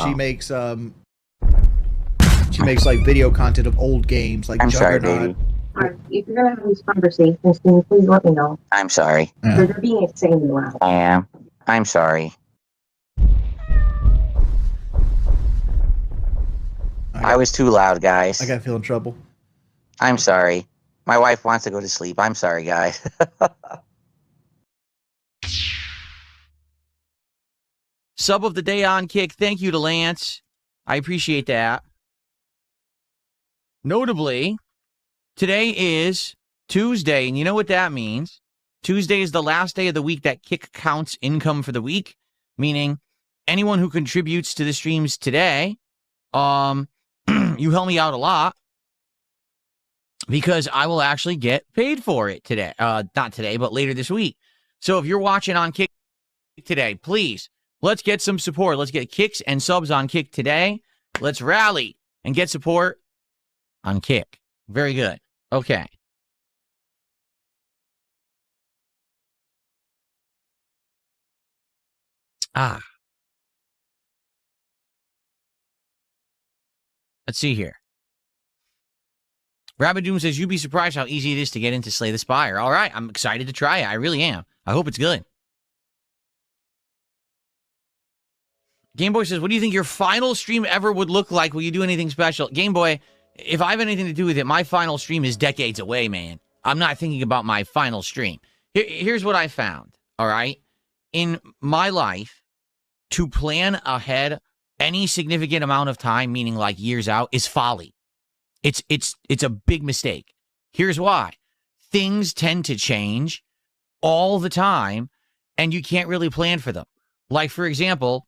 she makes like video content of old games like I'm sorry, Juggernaut. baby. Alright, if you're gonna have these conversations, can you please let me know? I'm sorry. Because they're being insanely loud. I am. I'm sorry. I was too loud, guys. I gotta feel in trouble. I'm sorry. My wife wants to go to sleep. I'm sorry, guys. Sub of the day on Kick. Thank you to Lance. I appreciate that. Notably, today is Tuesday, and you know what that means. Tuesday is the last day of the week that Kick counts income for the week, meaning anyone who contributes to the streams today, you help me out a lot because I will actually get paid for it today. Not today, but later this week. So if you're watching on Kick today, please, let's get some support. Let's get kicks and subs on Kick today. Let's rally and get support on Kick. Very good. Okay. Let's see here. Rabbit Doom says, you'd be surprised how easy it is to get into Slay the Spire. All right, I'm excited to try it. I really am. I hope it's good. Gameboy says, what do you think your final stream ever would look like? Will you do anything special? Gameboy, if I have anything to do with it, my final stream is decades away, man. I'm not thinking about my final stream. Here's what I found, all right? In my life, to plan ahead any significant amount of time, meaning like years out, is folly. It's a big mistake. Here's why. Things tend to change all the time, and you can't really plan for them. Like, for example,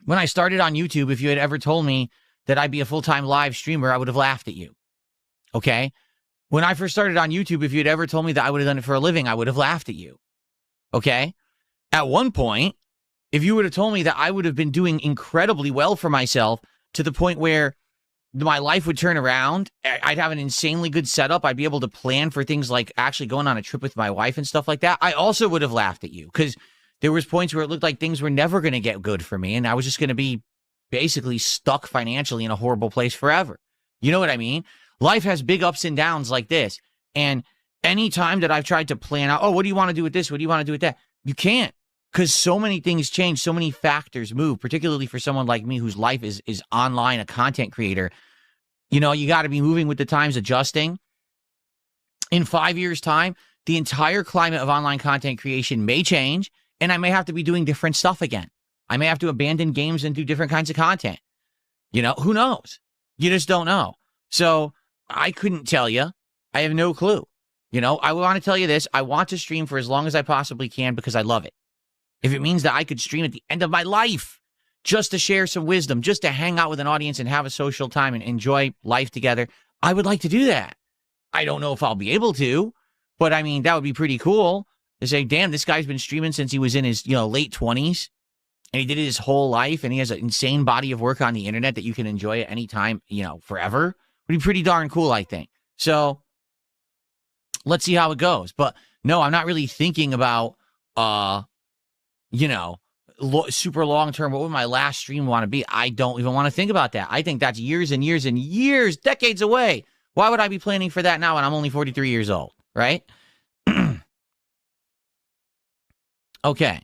when I started on YouTube, if you had ever told me that I'd be a full-time live streamer, I would have laughed at you. Okay? When I first started on YouTube, if you had ever told me that I would have done it for a living, I would have laughed at you. Okay? At one point, if you would have told me that I would have been doing incredibly well for myself to the point where my life would turn around, I'd have an insanely good setup, I'd be able to plan for things like actually going on a trip with my wife and stuff like that, I also would have laughed at you because there was points where it looked like things were never going to get good for me and I was just going to be basically stuck financially in a horrible place forever. You know what I mean? Life has big ups and downs like this. And any time that I've tried to plan out, oh, what do you want to do with this? What do you want to do with that? You can't. Because so many things change, so many factors move, particularly for someone like me whose life is online, a content creator. You know, you got to be moving with the times, adjusting. In 5 years' time, the entire climate of online content creation may change, and I may have to be doing different stuff again. I may have to abandon games and do different kinds of content. You know, who knows? You just don't know. So I couldn't tell you. I have no clue. You know, I want to tell you this. I want to stream for as long as I possibly can because I love it. If it means that I could stream at the end of my life just to share some wisdom, just to hang out with an audience and have a social time and enjoy life together, I would like to do that. I don't know if I'll be able to, but I mean, that would be pretty cool to say, damn, this guy's been streaming since he was in his, late 20s and he did it his whole life and he has an insane body of work on the internet that you can enjoy at any time, forever. Would be pretty darn cool, I think. So let's see how it goes. But no, I'm not really thinking about, super long term. What would my last stream want to be? I don't even want to think about that. I think that's years and years and years, decades away. Why would I be planning for that now when I'm only 43 years old, right? Okay.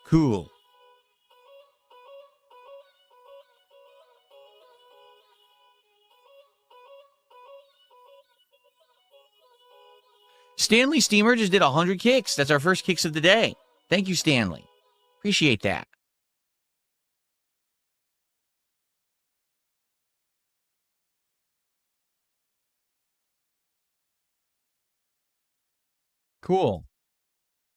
Cool. Stanley Steamer just did 100 kicks. That's our first kicks of the day. Thank you, Stanley. Appreciate that. Cool.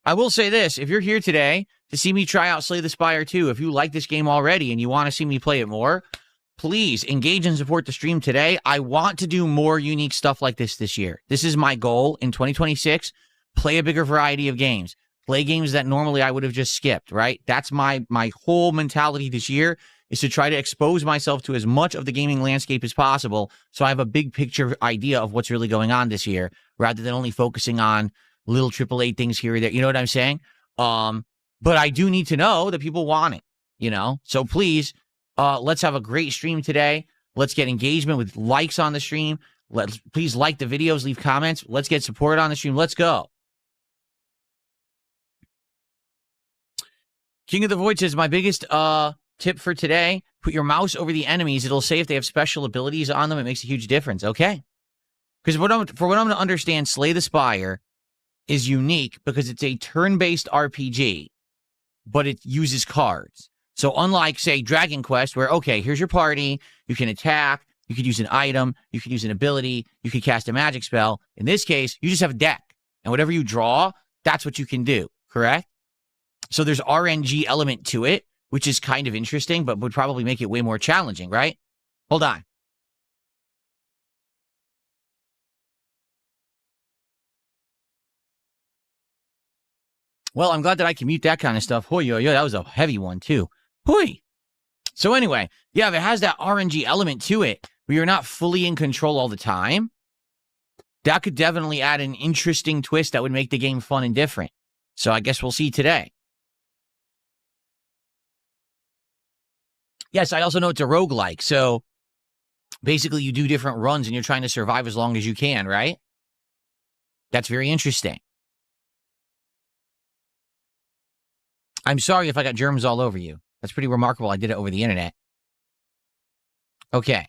I will say this. If you're here today to see me try out Slay the Spire 2, if you like this game already and you want to see me play it more, please engage and support the stream today. I want to do more unique stuff like this year. This is my goal in 2026. Play a bigger variety of games. Play games that normally I would have just skipped, right? That's my whole mentality this year, is to try to expose myself to as much of the gaming landscape as possible so I have a big picture idea of what's really going on this year rather than only focusing on little AAA things here or there. You know what I'm saying? But I do need to know that people want it, you know? So please, let's have a great stream today. Let's get engagement with likes on the stream. Please like the videos, leave comments. Let's get support on the stream. Let's go. King of the Void says, my biggest tip for today, put your mouse over the enemies. It'll say if they have special abilities on them. It makes a huge difference. Okay. Because for what I'm going to understand, Slay the Spire is unique because it's a turn-based RPG, but it uses cards. So unlike, say, Dragon Quest, where, okay, here's your party, you can attack, you could use an item, you could use an ability, you could cast a magic spell. In this case, you just have a deck. And whatever you draw, that's what you can do, correct? So there's RNG element to it, which is kind of interesting, but would probably make it way more challenging, right? Hold on. Well, I'm glad that I can mute that kind of stuff. Hoy, yo, yo, that was a heavy one, too. Hoy. So anyway, yeah, if it has that RNG element to it, where you're not fully in control all the time, that could definitely add an interesting twist that would make the game fun and different. So I guess we'll see today. Yes, I also know it's a roguelike. So basically you do different runs and you're trying to survive as long as you can, right? That's very interesting. I'm sorry if I got germs all over you. That's pretty remarkable. I did it over the internet. Okay.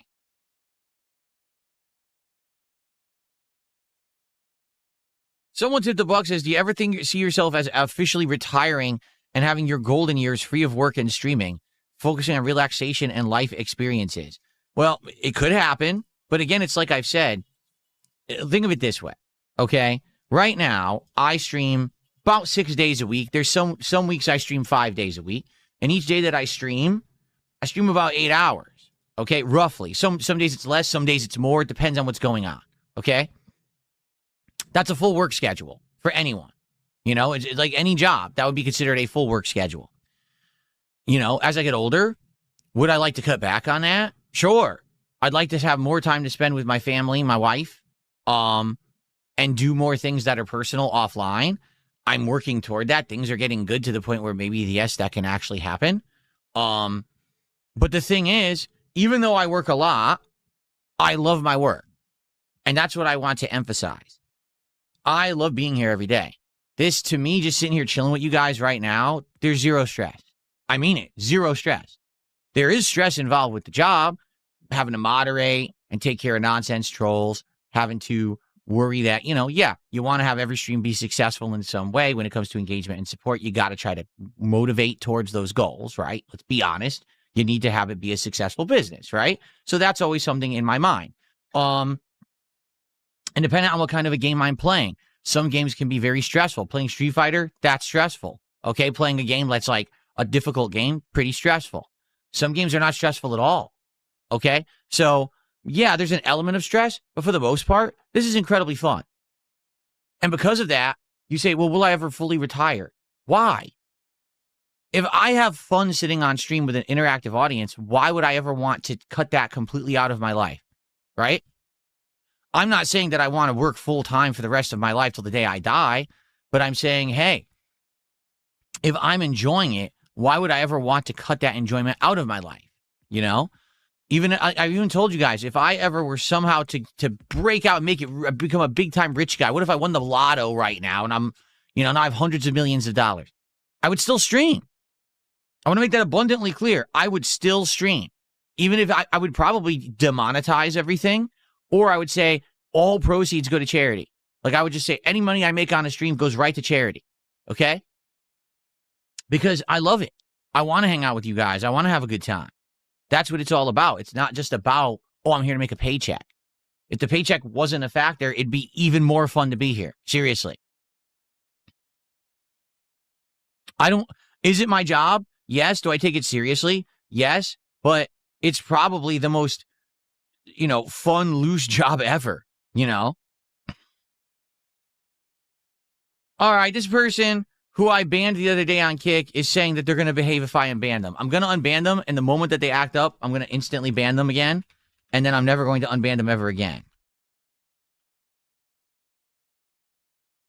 Someone tipped the buck, says, do you ever see yourself as officially retiring and having your golden years free of work and streaming, focusing on relaxation and life experiences? Well, it could happen. But again, it's like I've said, think of it this way. Okay. Right now, I stream about 6 days a week. There's some weeks I stream 5 days a week. And each day that I stream about 8 hours. Okay. Roughly. Some days it's less. Some days it's more. It depends on what's going on. Okay. That's a full work schedule for anyone. You know, it's like any job. That would be considered a full work schedule. You know, as I get older, would I like to cut back on that? Sure. I'd like to have more time to spend with my family, my wife, and do more things that are personal offline. I'm working toward that. Things are getting good to the point where maybe, yes, that can actually happen. But the thing is, even though I work a lot, I love my work. And that's what I want to emphasize. I love being here every day. This, to me, just sitting here chilling with you guys right now, there's zero stress. I mean it, zero stress. There is stress involved with the job, having to moderate and take care of nonsense trolls, having to worry that, you know, yeah, you want to have every stream be successful in some way when it comes to engagement and support. You got to try to motivate towards those goals, right? Let's be honest. You need to have it be a successful business, right? So that's always something in my mind. And depending on what kind of a game I'm playing, some games can be very stressful. Playing Street Fighter, that's stressful. Okay, playing a game that's like a difficult game, pretty stressful. Some games are not stressful at all. Okay, so yeah, there's an element of stress, but for the most part, this is incredibly fun. And because of that, you say, well, will I ever fully retire? Why? If I have fun sitting on stream with an interactive audience, why would I ever want to cut that completely out of my life? Right? I'm not saying that I want to work full time for the rest of my life till the day I die, but I'm saying, hey, if I'm enjoying it, why would I ever want to cut that enjoyment out of my life? You know, I've even told you guys, if I ever were somehow to break out and make it become a big time rich guy, what if I won the lotto right now and I'm, you know, now I have hundreds of millions of dollars? I would still stream. I want to make that abundantly clear. I would still stream, even if I would probably demonetize everything. Or I would say all proceeds go to charity. Like I would just say any money I make on a stream goes right to charity. Okay? Because I love it. I want to hang out with you guys. I want to have a good time. That's what it's all about. It's not just about, oh, I'm here to make a paycheck. If the paycheck wasn't a factor, it'd be even more fun to be here. Seriously. Is it my job? Yes. Do I take it seriously? Yes. But it's probably the most, you know, fun, loose job ever, you know? All right, this person who I banned the other day on Kick, is saying that they're going to behave if I unban them. I'm going to unban them, and the moment that they act up, I'm going to instantly ban them again, and then I'm never going to unban them ever again.